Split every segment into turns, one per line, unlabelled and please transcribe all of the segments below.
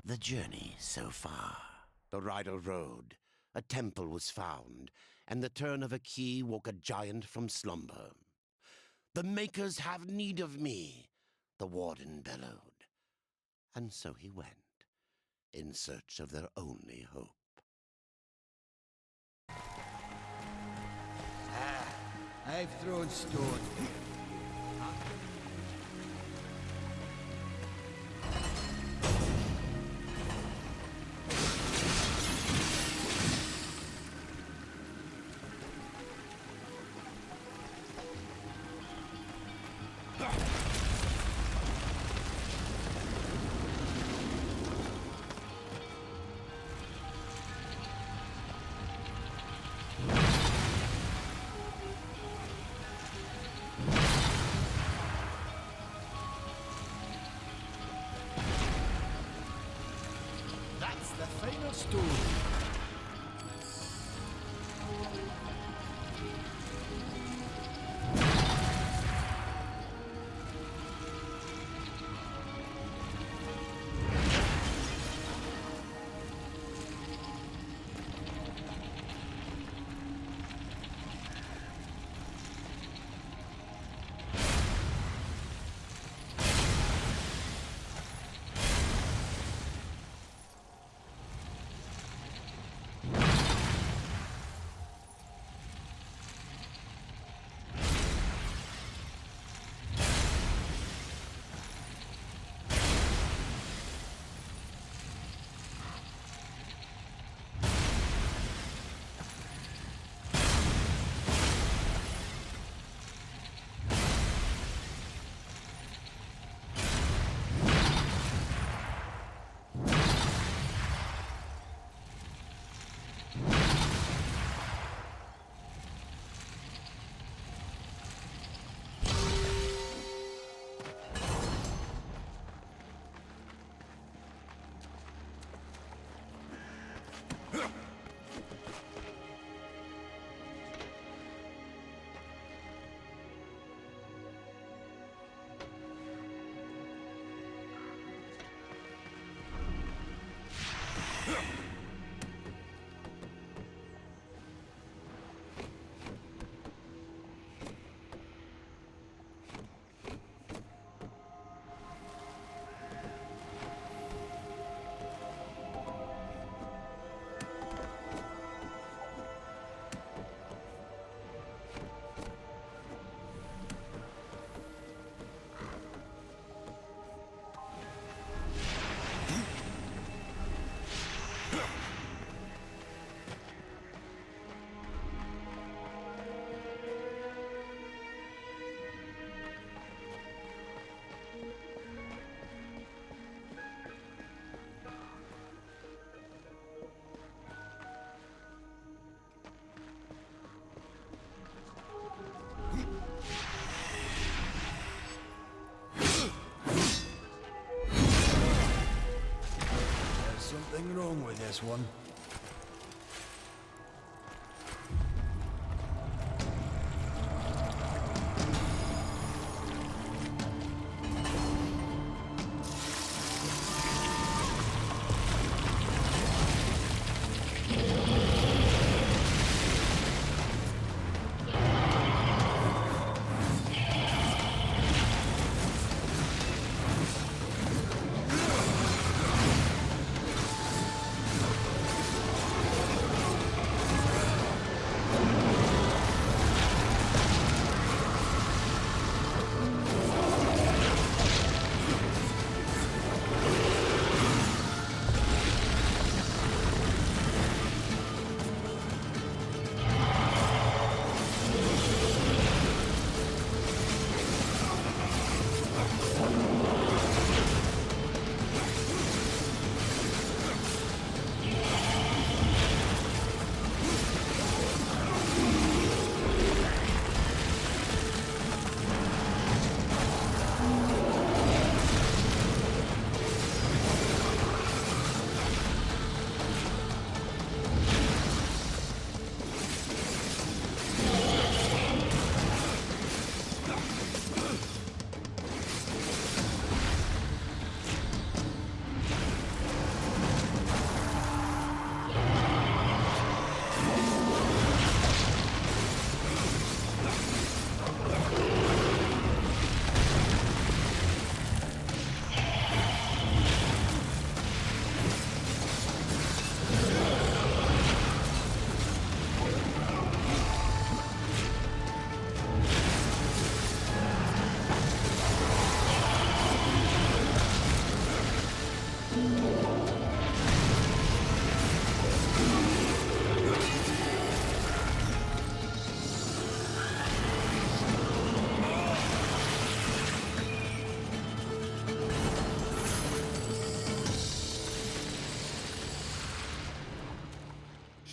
The journey so far. The rider rode, a temple was found, and the turn of a key woke a giant from slumber. The makers have need of me, the warden bellowed. And so he went, in search of their only hope.
I've thrown stone. That's the final stone. Something wrong with this one.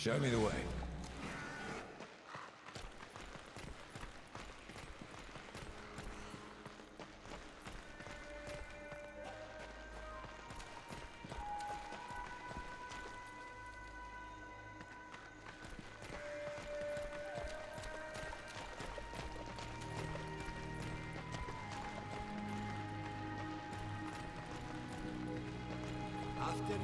Show me the way.
After you.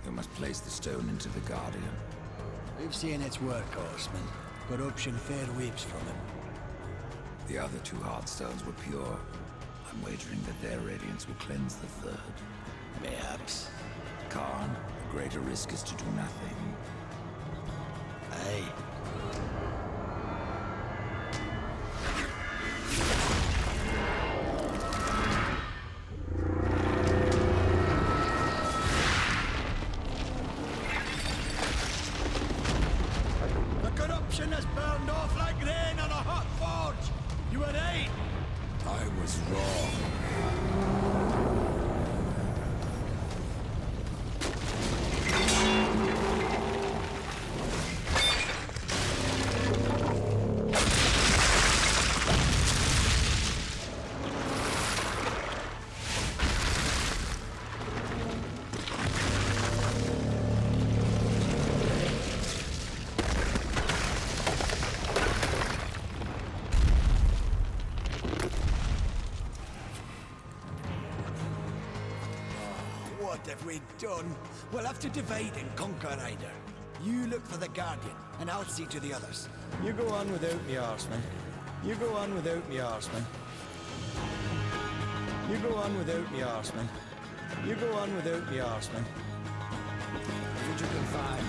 You must place the stone into the Guardian.
We've seen its work, horseman. Corruption fair weeps from it.
The other two heartstones were pure. I'm wagering that their radiance will cleanse the third.
Mayhaps.
Khan, the greater risk is to do nothing.
Aye. The corruption has burned off like rain on a hot forge. You were right.
I was wrong.
What have we done? We'll have to divide and conquer either. You look for the Guardian, and I'll see to the others.
You go on without me, horseman. You go on without me, horseman. You go on without me, horseman. You go on without me, horseman.
What you can find.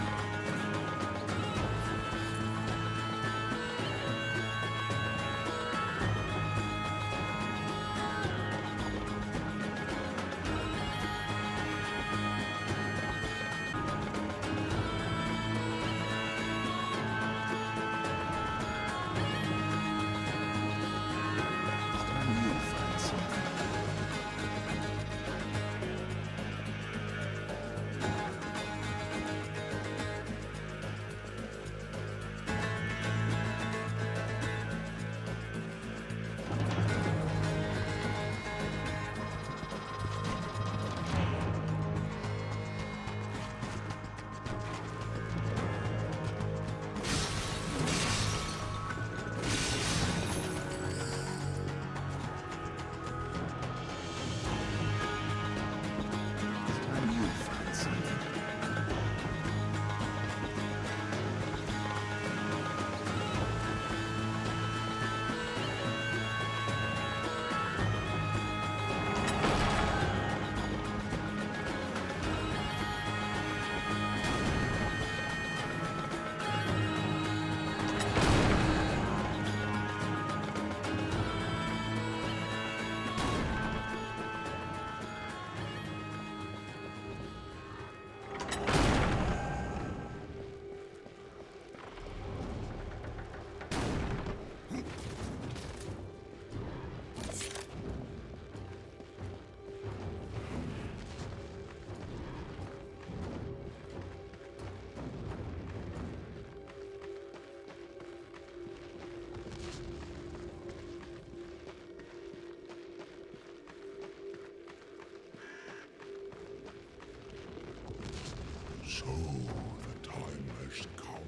So the time has come.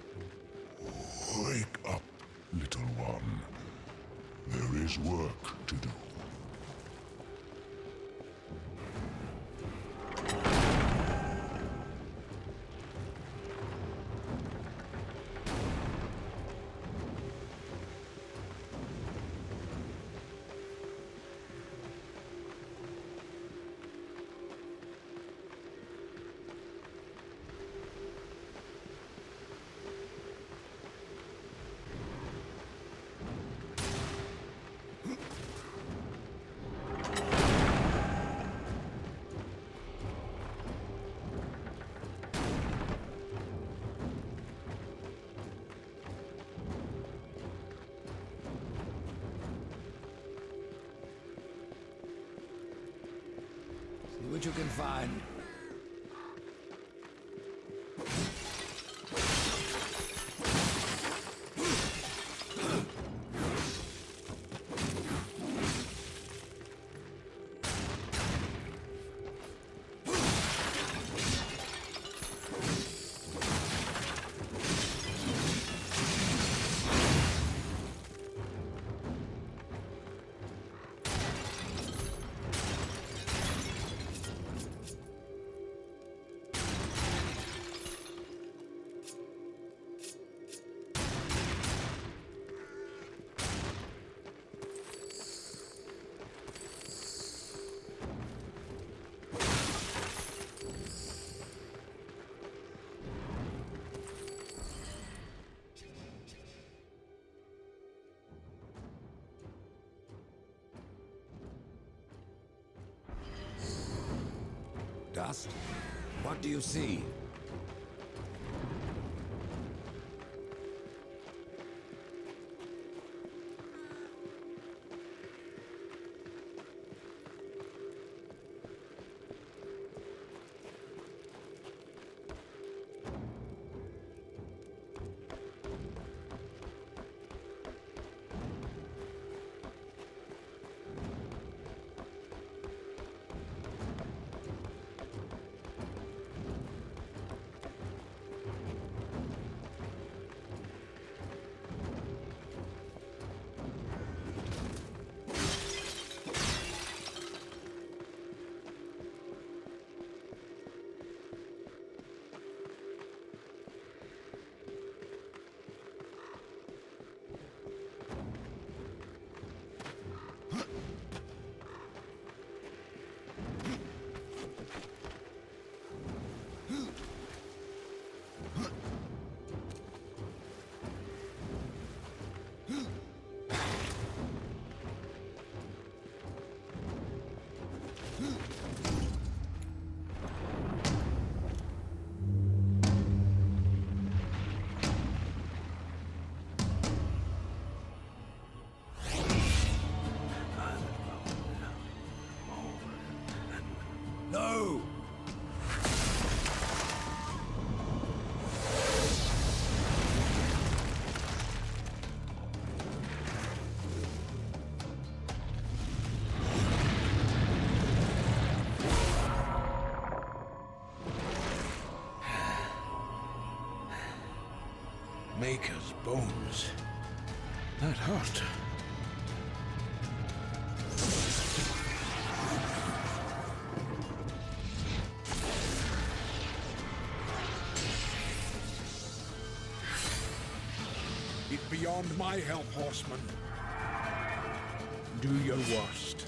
Wake up, little one. There is work to do.
what you can find.
Dust? What do you see?
No!
Maker's bones. That hurt. It beyond my help, horseman. Do your worst.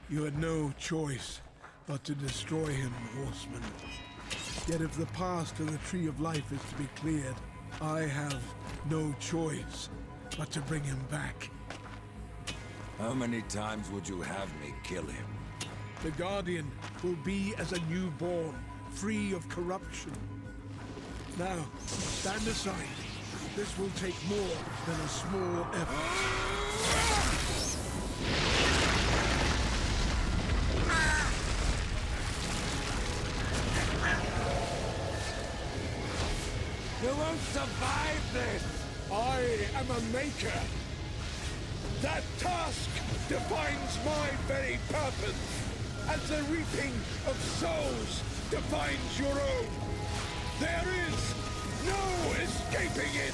You had no choice but to destroy him, horseman. Yet if the path to the Tree of Life is to be cleared, I have no choice but to bring him back.
How many times would you have me kill him?
The Guardian will be as a newborn, free of corruption. Now, stand aside. This will take more than a small effort.
You won't survive this!
I am a maker. That task defines my very purpose, as the reaping of souls defines your own. There is no escaping it!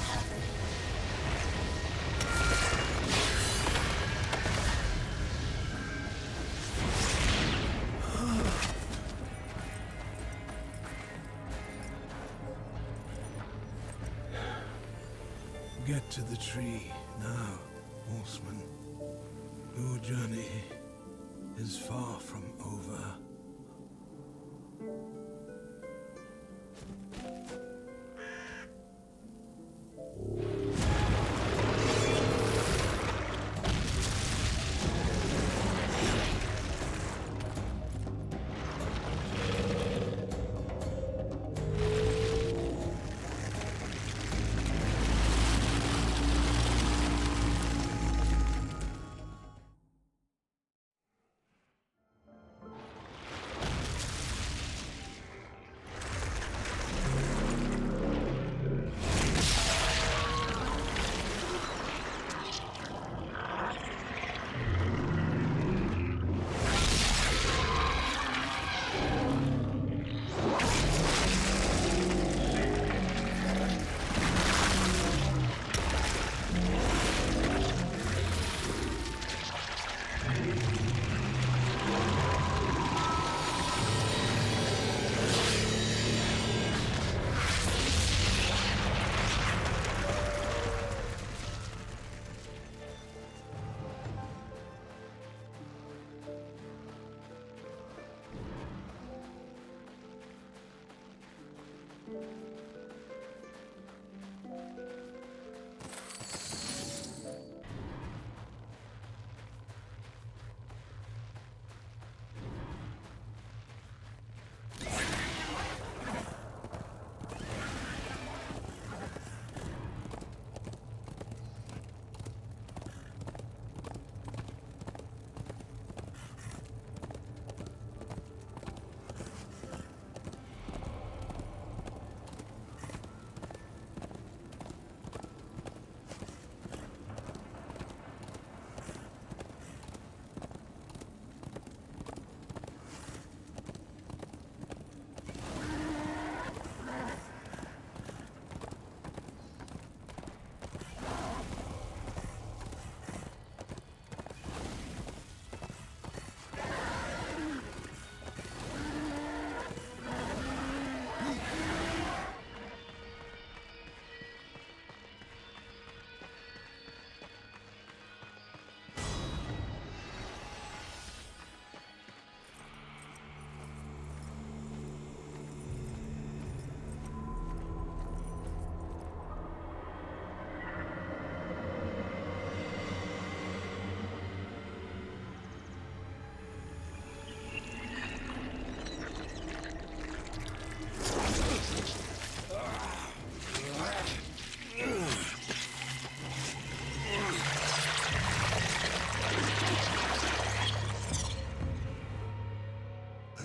Get to the tree now, horseman. Your journey is far from over.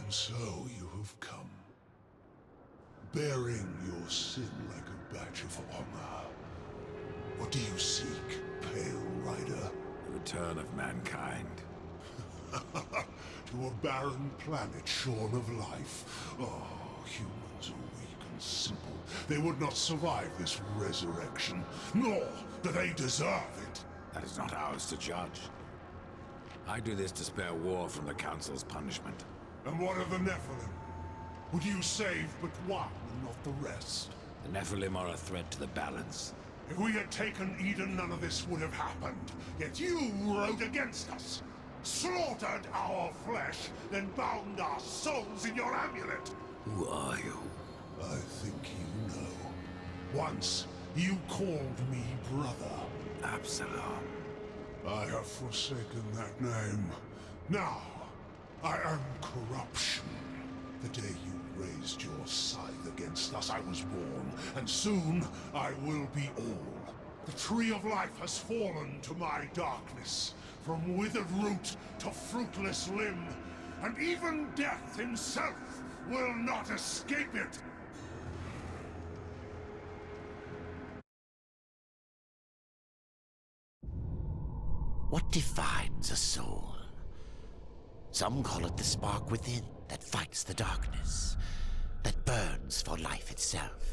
So you have come, bearing your sin like a badge of honor. What do you seek, Pale Rider?
The return of mankind.
To a barren planet shorn of life. Oh, humans are weak and simple. They would not survive this resurrection, nor do they deserve it.
That is not ours to judge. I do this to spare war from the Council's punishment.
And what of the Nephilim? Would you save but one and not the rest?
The Nephilim are a threat to the balance.
If we had taken Eden, none of this would have happened. Yet you rode against us. slaughtered our flesh, then bound our souls in your amulet.
Who are you?
I think you know. Once, you called me brother.
Absalom.
I have forsaken that name. Now, I am corruption. The day you raised your scythe against us, I was born, and soon I will be all. The tree of life has fallen to my darkness, from withered root to fruitless limb, and even death himself will not escape it.
What defines a soul? Some call it the spark within that fights the darkness, that burns for life itself.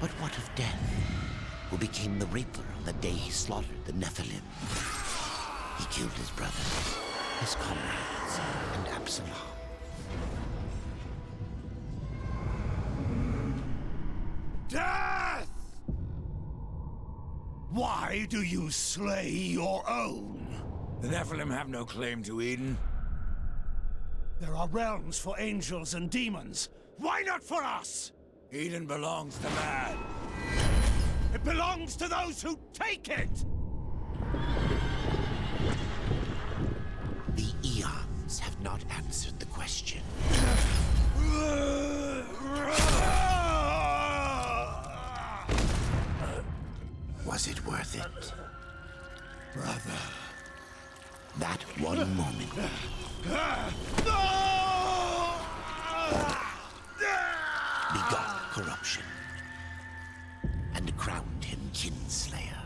But what of death, who became the Reaper on the day he slaughtered the Nephilim? He killed his brothers, his comrades, and Absalom.
Death! Why do you slay your own?
The Nephilim have no claim to Eden.
There are realms for angels and demons. Why not for us?
Eden belongs to man.
It belongs to those who take it!
The eons have not answered the question. Was it worth it?
Brother.
That one moment begot corruption and crowned him kinslayer.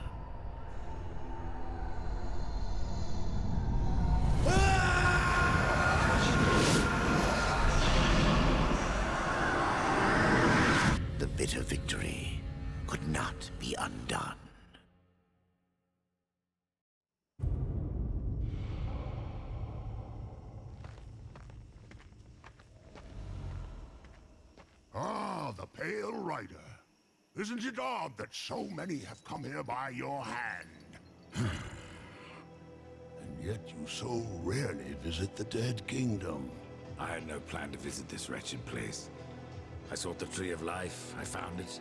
The bitter victory could not be undone.
Ah, the Pale Rider. Isn't it odd that so many have come here by your hand? And yet you so rarely visit the Dead Kingdom.
I had no plan to visit this wretched place. I sought the Tree of Life, I found it.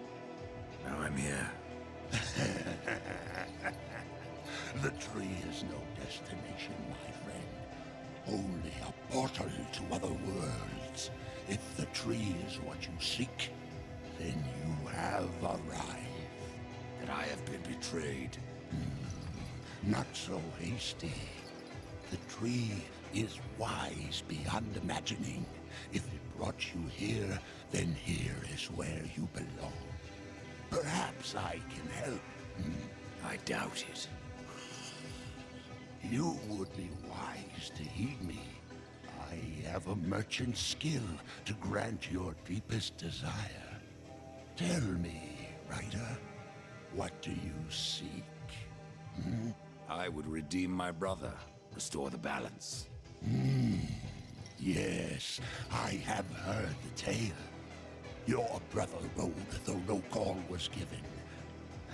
Now I'm here.
The tree is no destination, my friend. Only a portal to other worlds. If the tree is what you seek, then you have arrived.
That I have been betrayed.
Not so hasty. The tree is wise beyond imagining. If it brought you here, then here is where you belong. Perhaps I can help.
I doubt it.
You would be wise to heed me. I have a merchant's skill to grant your deepest desire. Tell me, Rider, what do you seek?
I would redeem my brother, restore the balance.
Yes, I have heard the tale. Your brother rode, though no call was given,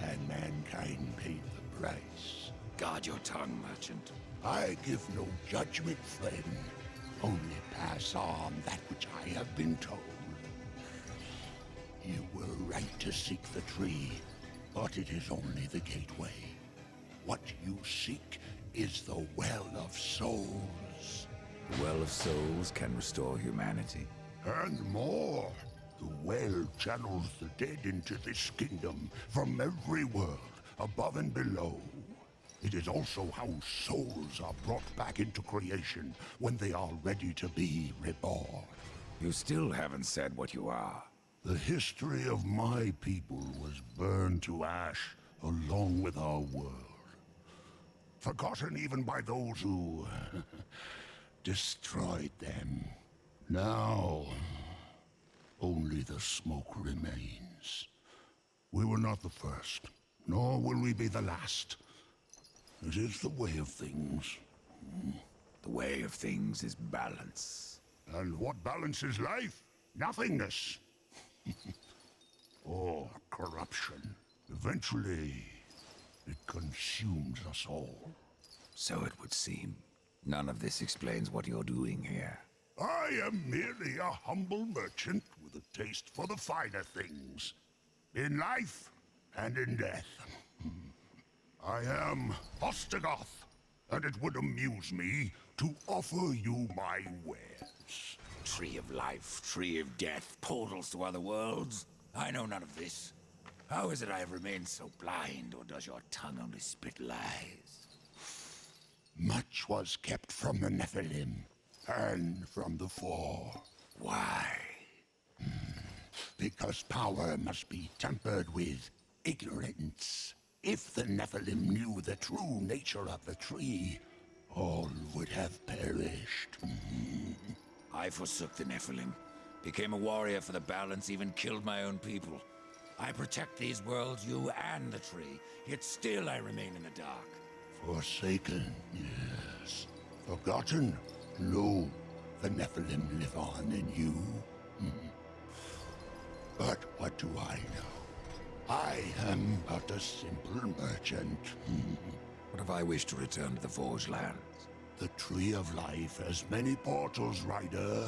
and mankind paid the price.
Guard your tongue, merchant.
I give no judgment, friend. Only pass on that which I have been told. You were right to seek the tree, but it is only the gateway. What you seek is the Well of Souls.
The Well of Souls can restore humanity.
And more. The well channels the dead into this kingdom from every world, above and below. It is also how souls are brought back into creation when they are ready to be reborn.
You still haven't said what you are.
The history of my people was burned to ash along with our world. Forgotten even by those who destroyed them. Now, only the smoke remains. We were not the first, nor will we be the last. It is the way of things.
The way of things is balance.
And what balances life? Nothingness. Or corruption. Eventually, it consumes us all.
So it would seem. None of this explains what you're doing here.
I am merely a humble merchant with a taste for the finer things. In life and in death. I am Ostagoth, and it would amuse me to offer you my wares.
Tree of life, tree of death, portals to other worlds? I know none of this. How is it I have remained so blind, or does your tongue only spit lies?
Much was kept from the Nephilim, and from the Four.
Why?
Because power must be tempered with ignorance. If the Nephilim knew the true nature of the tree, all would have perished.
I forsook the Nephilim, became a warrior for the balance, even killed my own people. I protect these worlds, you and the tree, yet still I remain in the dark.
Forsaken, yes. Forgotten? No. The Nephilim live on in you. But what do I know? I am but a simple merchant.
What if I wish to return to the Forge lands?
The Tree of Life has many portals, Rider.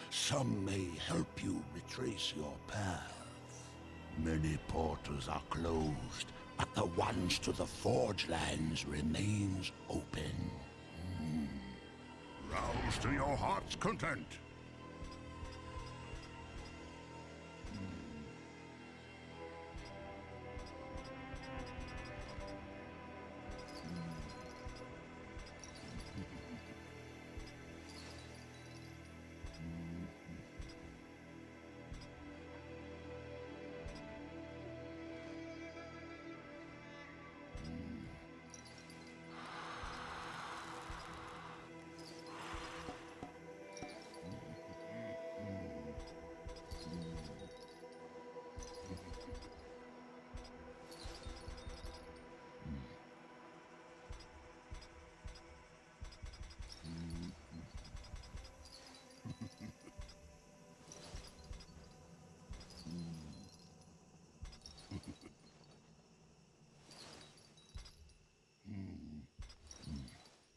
Some may help you retrace your path. Many portals are closed, but the ones to the Forge lands remains open. Rouse to your heart's content.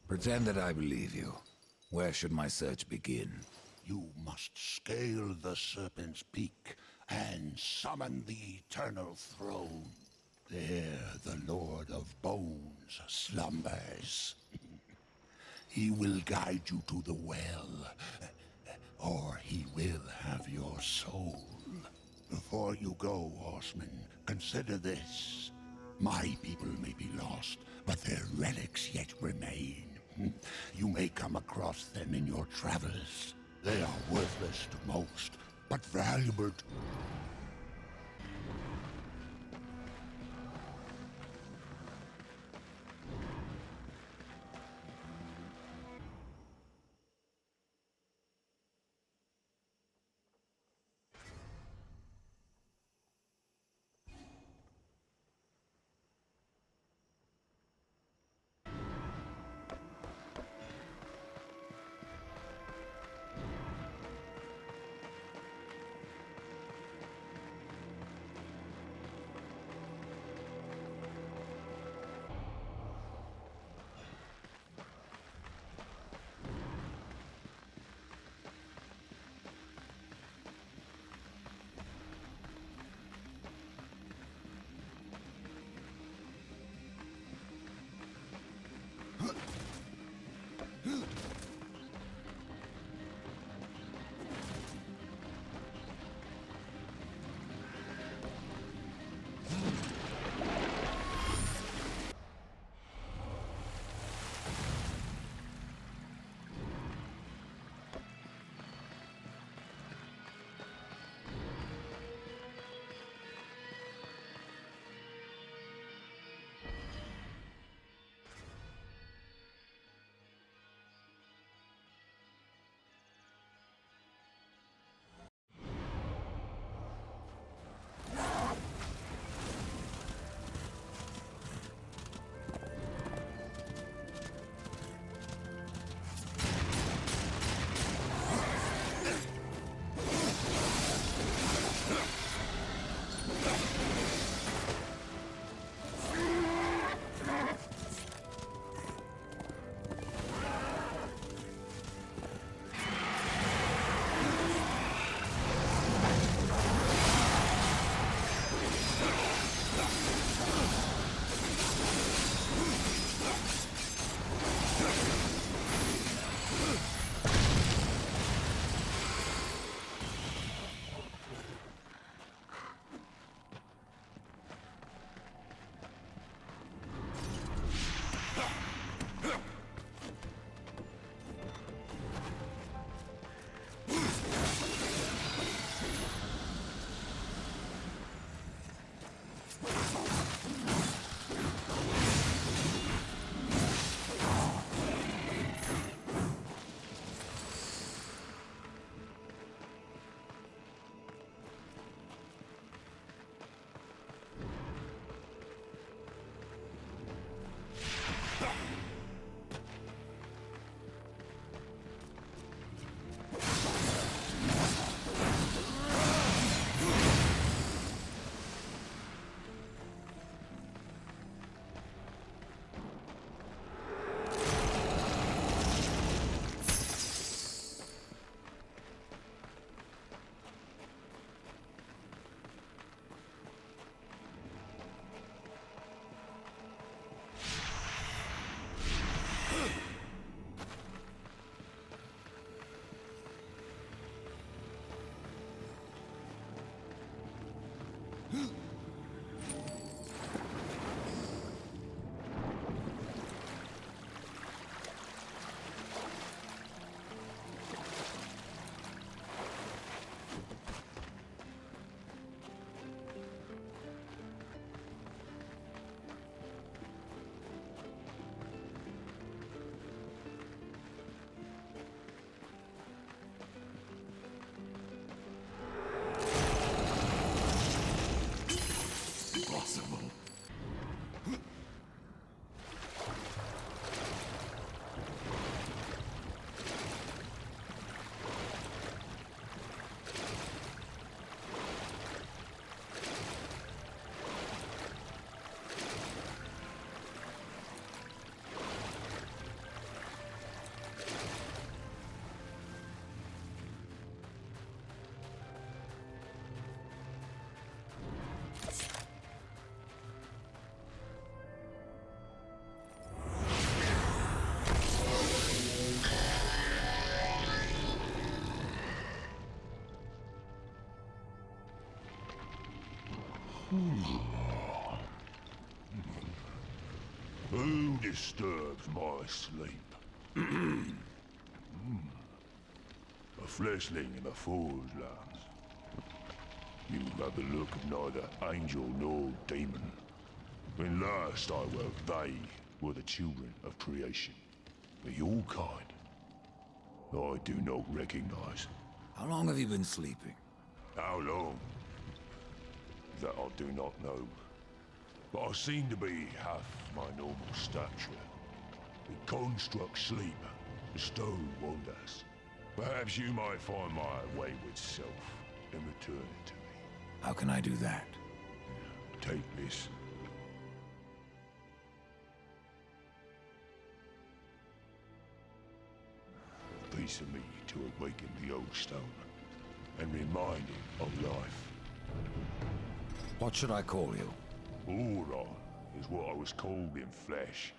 Pretend that I believe you. Where should my search begin?
You must scale the Serpent's Peak and summon the Eternal Throne. There the Lord of Bones slumbers. He will guide you to the well, or he will have your soul. Before you go, horseman, consider this. My people may be lost, but their relics yet remain. You may come across them in your travels. They are worthless to most, but valuable to... Who disturbs my sleep? A fleshling in the Forge lands. You have the look of neither angel nor demon. When last I woke, they were the children of creation. But your kind, I do not recognize.
How long have you been sleeping?
How long? That I do not know. But I seem to be half my normal stature. The construct sleep, bestow wonders. Perhaps you might find my wayward self and return it to me.
How can I do that?
Take this. A piece of me to awaken the old stone and remind him of life.
What should I call you?
Aura is what I was called in flesh,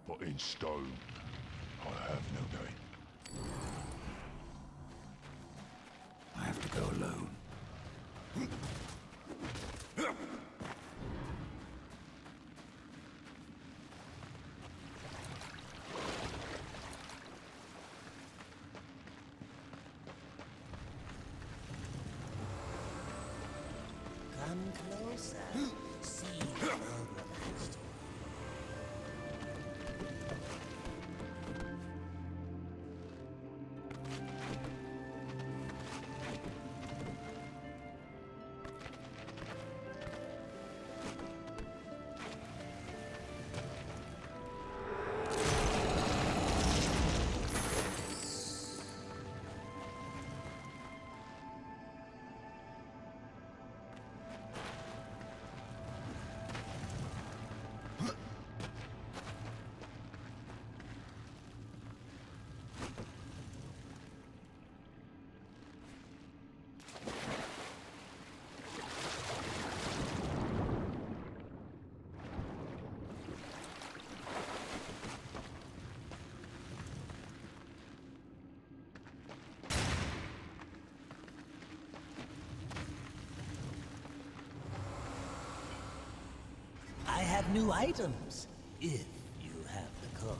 but in stone, I have no name.
I have to go alone.
Come closer. See the road remains to I have new items, if you have the coin.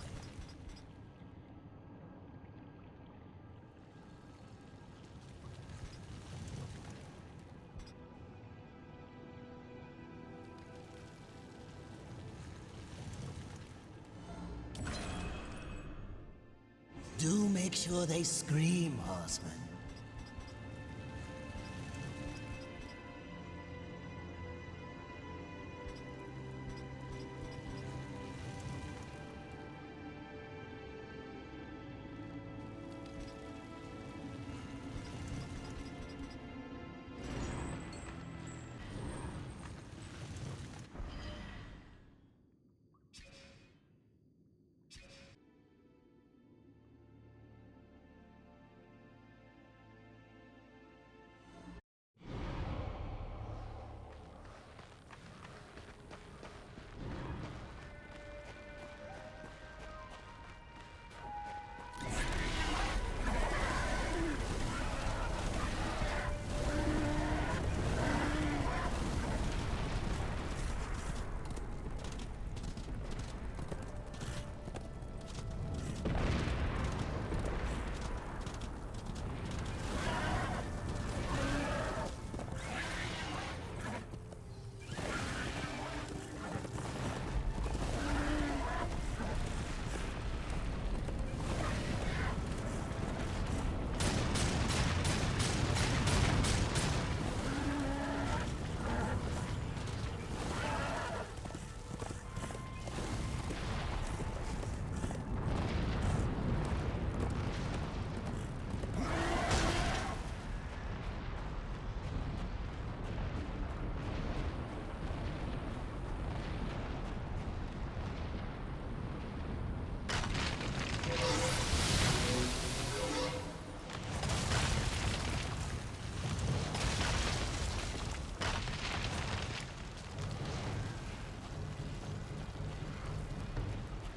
Do make sure they scream, horseman.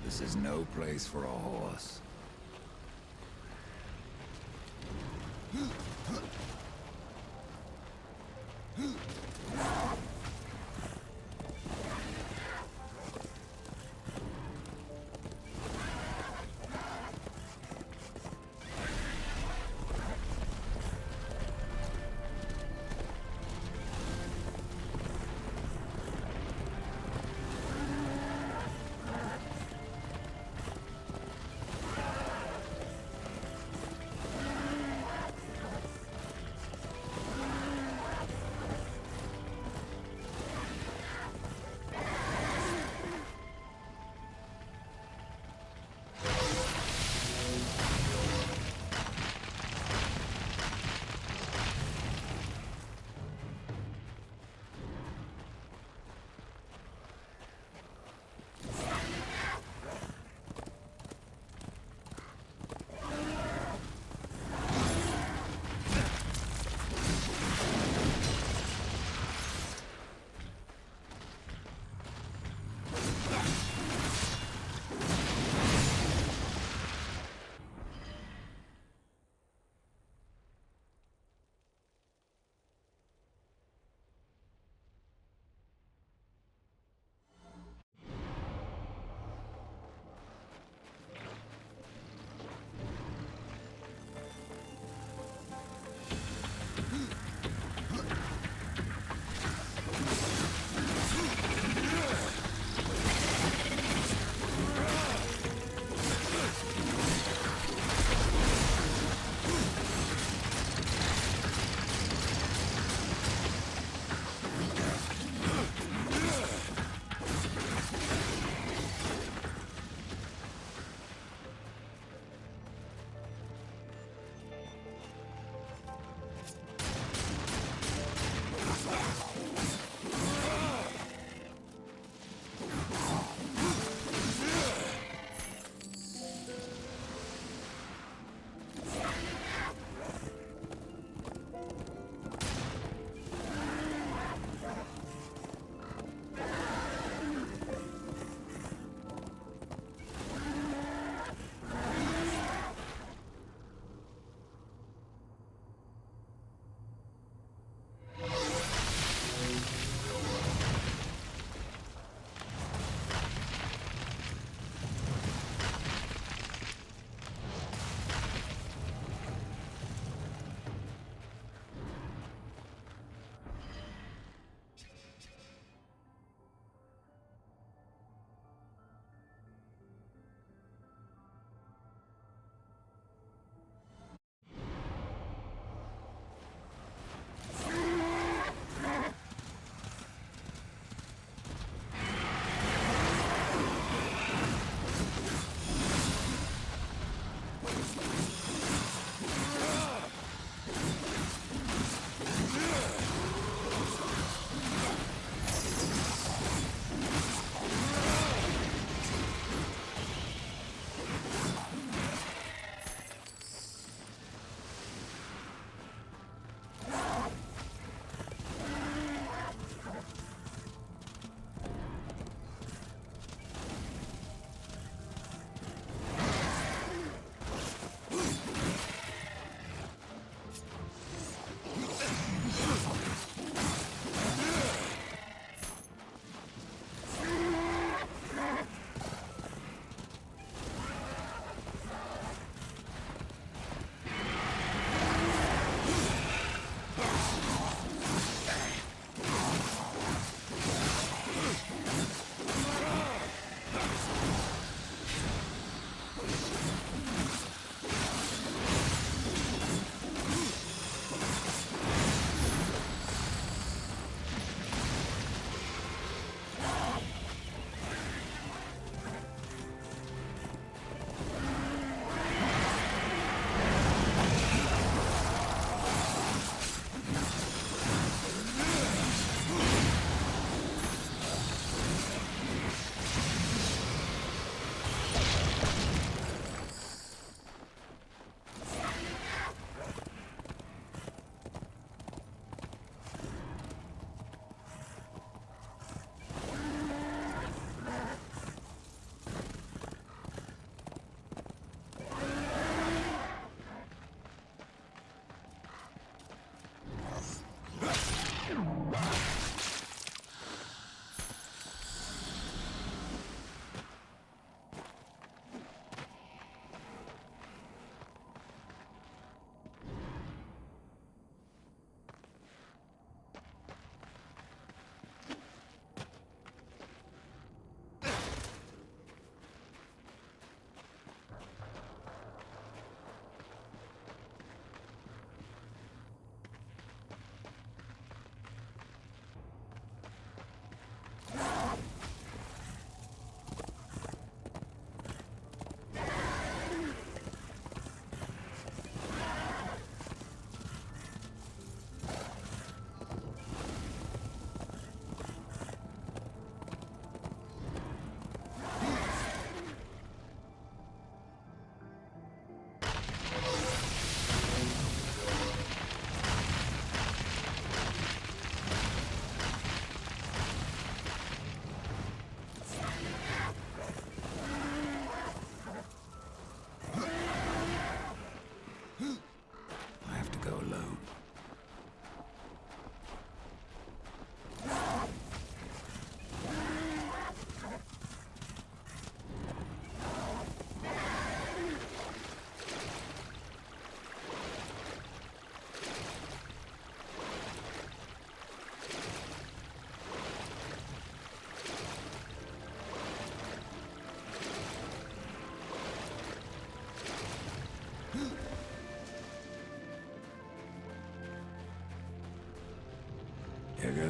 This is no place for a horse.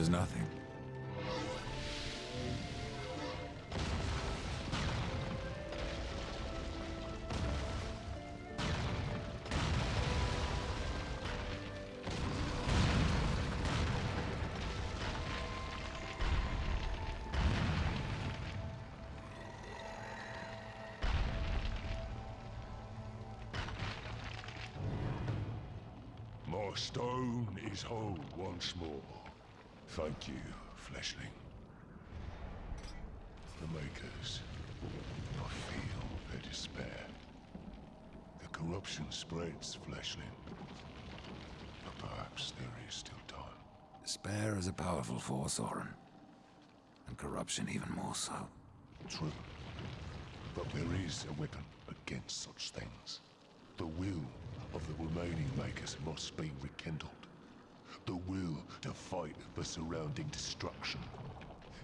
as nothing.
My stone is whole once more. Thank you, fleshling. The Makers. I feel their despair. The corruption spreads, fleshling. But perhaps there is still time.
Despair is a powerful force, Orin. And corruption even more so.
True. But there is a weapon against such things. The will of the remaining Makers must be rekindled. The will to fight the surrounding destruction.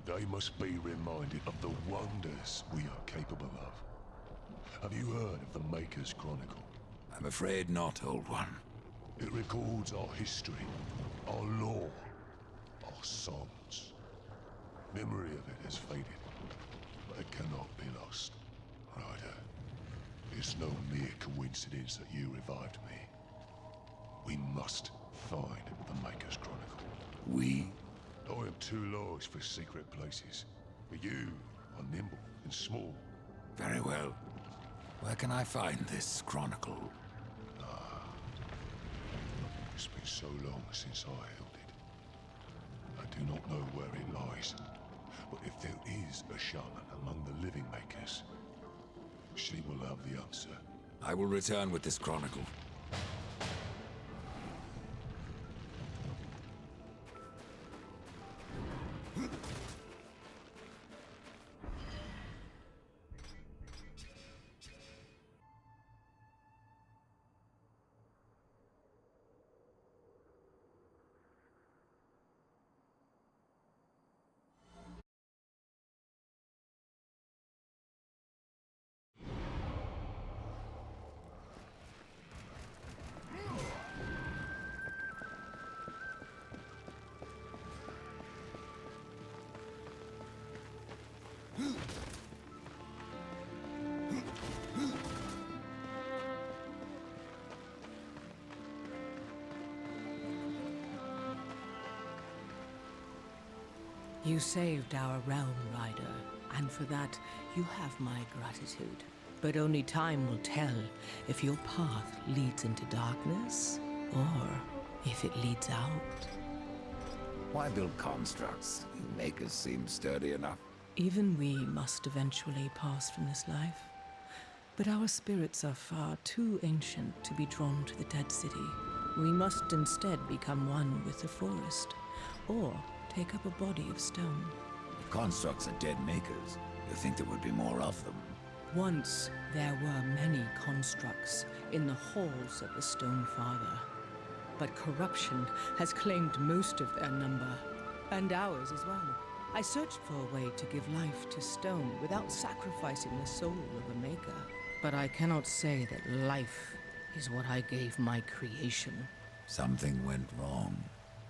They must be reminded of the wonders we are capable of. Have you heard of the Maker's Chronicle?
I'm afraid not, Old One.
It records our history, our lore, our songs. Memory of it has faded, but it cannot be lost. Ryder, it's no mere coincidence that you revived me. We must find the Maker's Chronicle.
We?
I am too large for secret places, but you are nimble and small.
Very well. Where can I find this chronicle?
It's been so long since I held it. I do not know where it lies, but if there is a shaman among the living Makers, she will have the answer.
I will return with this chronicle.
You saved our realm, Ryder, and for that, you have my gratitude. But only time will tell if your path leads into darkness, or if it leads out.
Why build constructs? You Makers seem sturdy enough.
Even we must eventually pass from this life. But our spirits are far too ancient to be drawn to the dead city. We must instead become one with the forest, or take up a body of stone.
The constructs are dead Makers. You think there would be more of them?
Once there were many constructs in the halls of the Stone Father. But corruption has claimed most of their number, and ours as well. I searched for a way to give life to stone without sacrificing the soul of a maker. But I cannot say that life is what I gave my creation.
Something went wrong.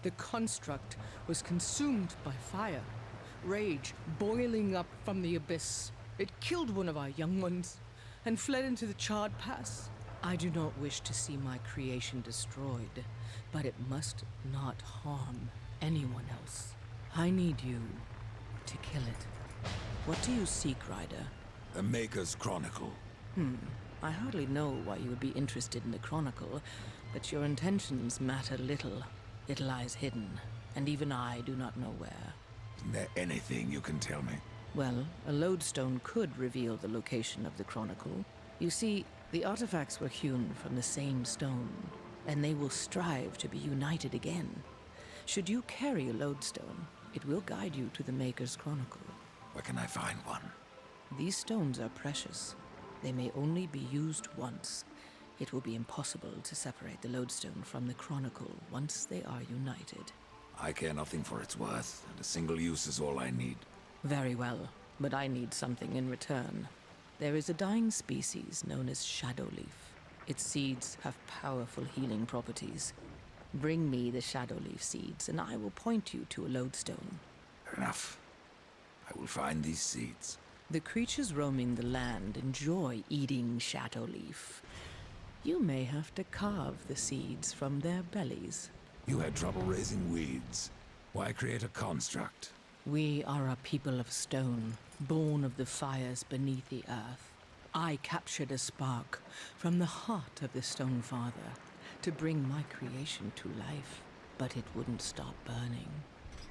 The construct was consumed by fire, rage boiling up from the abyss. It killed one of our young ones and fled into the charred pass. I do not wish to see my creation destroyed, but it must not harm anyone else. I need you to kill it. What do you seek, Ryder?
The Maker's Chronicle.
I hardly know why you would be interested in the Chronicle, but your intentions matter little. It lies hidden, and even I do not know where.
Isn't there anything you can tell me?
Well, a lodestone could reveal the location of the Chronicle. You see, the artifacts were hewn from the same stone, and they will strive to be united again. Should you carry a lodestone, it will guide you to the Maker's Chronicle.
Where can I find one?
These stones are precious. They may only be used once. It will be impossible to separate the lodestone from the Chronicle once they are united.
I care nothing for its worth, and a single use is all I need.
Very well, but I need something in return. There is a dying species known as shadowleaf. Its seeds have powerful healing properties. Bring me the Shadowleaf seeds, and I will point you to a lodestone.
Fair enough. I will find these seeds.
The creatures roaming the land enjoy eating Shadowleaf. You may have to carve the seeds from their bellies.
You had trouble raising weeds. Why create a construct?
We are a people of stone, born of the fires beneath the earth. I captured a spark from the heart of the Stone Father to bring my creation to life, but it wouldn't stop burning.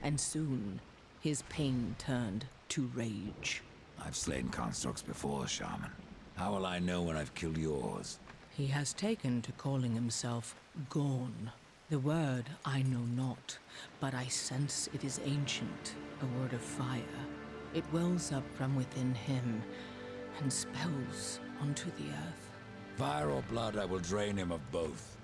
And soon, his pain turned to rage.
I've slain constructs before, Shaman. How will I know when I've killed yours?
He has taken to calling himself Gorn. The word I know not, but I sense it is ancient, a word of fire. It wells up from within him and spells onto the earth.
Fire or blood, I will drain him of both.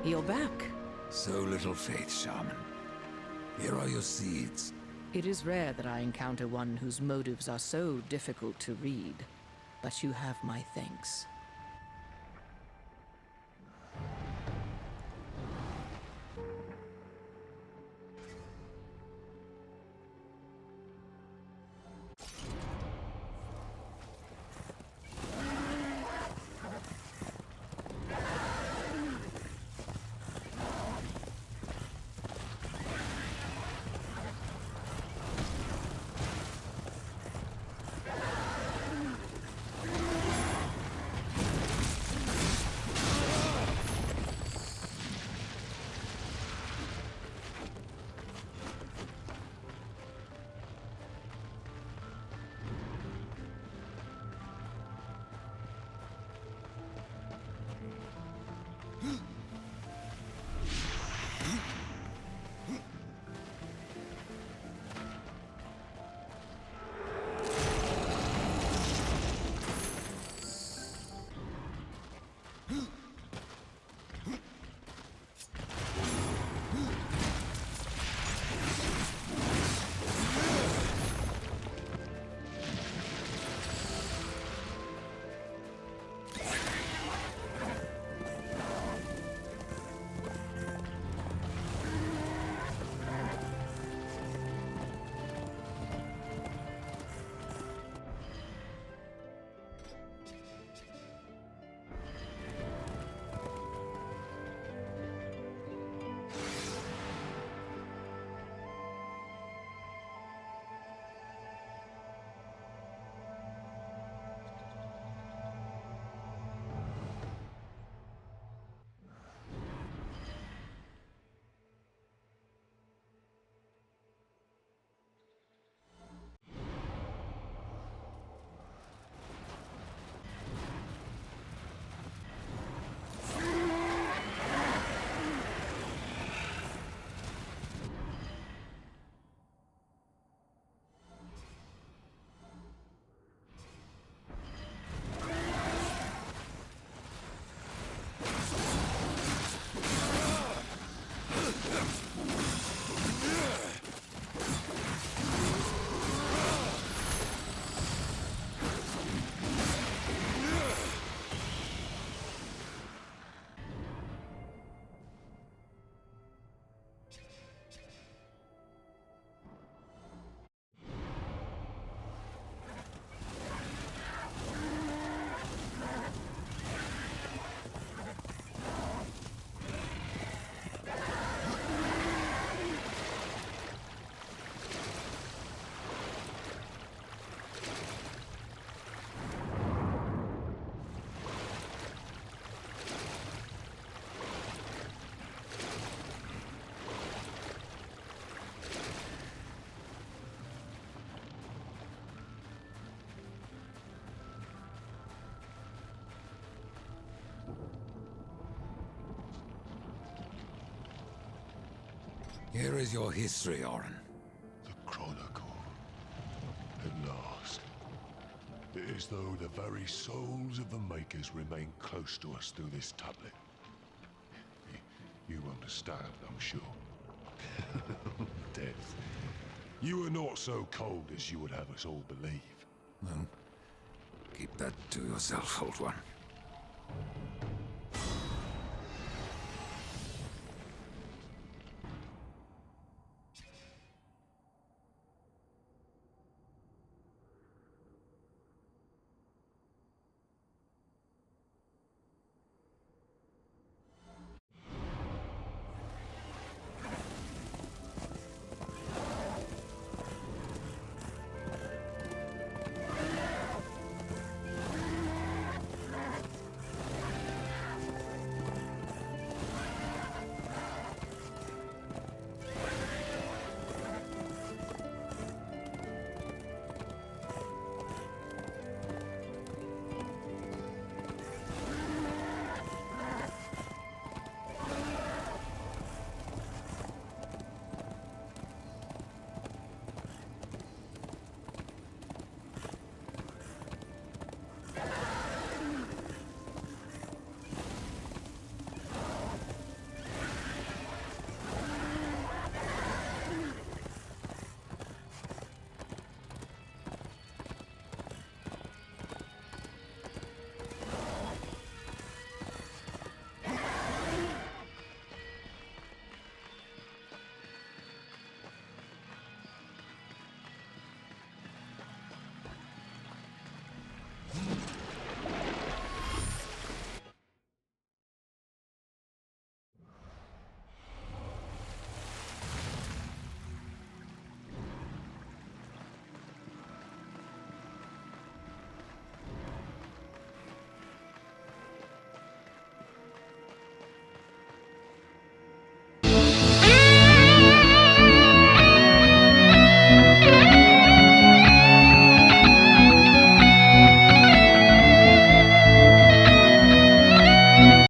You're back.
So little faith, shaman. Here are your seeds.
It is rare that I encounter one whose motives are so difficult to read, but you have my thanks.
Here is your history, Orin.
The Chronicle. At last. It is though the very souls of the Makers remain close to us through this tablet. You understand, I'm sure. Death. You are not so cold as you would have us all believe.
Well, keep that to yourself, old one.